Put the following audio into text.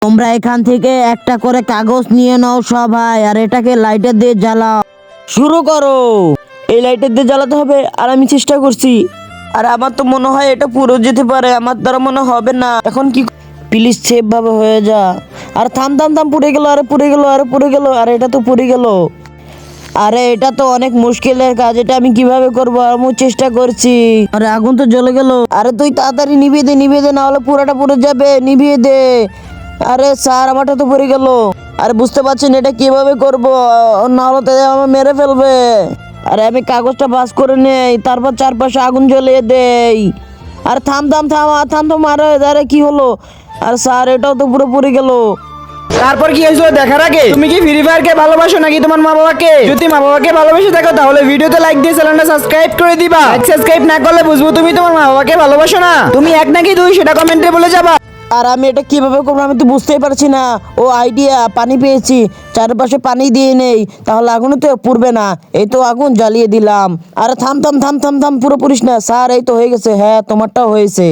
তোমরা এখান থেকে একটা করে কাগজ নিয়ে নাও সবাই, আর এটাকে লাইটার দিয়ে জ্বালাও। শুরু করো। এই লাইটার দিয়ে জ্বালাতে হবে, আর আমি চেষ্টা করছি। আর আমার তো মনে হয় এটা পুরো যেতে পারে, আমার দ্বারা মনে হবে না। এখন কি, প্লিজ সেফ ভাবে হয়ে যা। আর থাম থাম থাম, পুড়ে গেল, আরে পুড়ে গেল, আরে পুড়ে গেল, আর এটা তো পুড়ে গেল। আরে এটা তো অনেক মুশকিলের কাজ, এটা আমি কিভাবে করবো? আমি চেষ্টা করছি। আরে আগুন তো জ্বলে গেল। আরে তুই তাড়াতাড়ি নিভিয়ে দে, না হলে পুরোটা পুড়ে যাবে, নিভিয়ে দে। আরে স্যার, আমারটা তো পড়ে গেল। আরে বুঝতে পারছেন এটা কিভাবে করবো? না হলে তো আমার মেরে ফেলবে। আরে আমি কাগজটা ভাঁজ করে নেই, তারপর চারপাশে আগুন জ্বলিয়ে দেই। আর থাম থাম থাম, আর থাম থাম, আরে আরে কি হলো? আর স্যার, এটাও তো পুরো পুড়ে গেল। তারপর কি হয়েছিল দেখার আগে তুমি কি ফ্রি ফায়ারকে ভালোবাসো নাকি তোমার মা বাবাকে? যদি মা বাবাকে ভালোবেসে থাকো তাহলে ভিডিওতে লাইক দিয়ে চ্যানেলটা সাবস্ক্রাইব করে দিবা। সাবস্ক্রাইব না করলে বুঝবো তুমি তোমার মা বাবাকে ভালোবাসো না। তুমি এক নাকি দুই সেটা কমেন্টে বলে যাবা। আর আমি এটা কিভাবে করবো আমি তো বুঝতেই পারছি না। ও আইডিয়া, পানি পেয়েছি, চারপাশে পানি দিয়ে নেই, তাহলে আগুনও তো পুড়বে না। এই তো আগুন জ্বালিয়ে দিলাম। আরে থাম থাম থাম থাম থাম, পুরো পুরিস না স্যার, এই তো হয়ে গেছে। হ্যাঁ, তোমারটাও হয়েছে।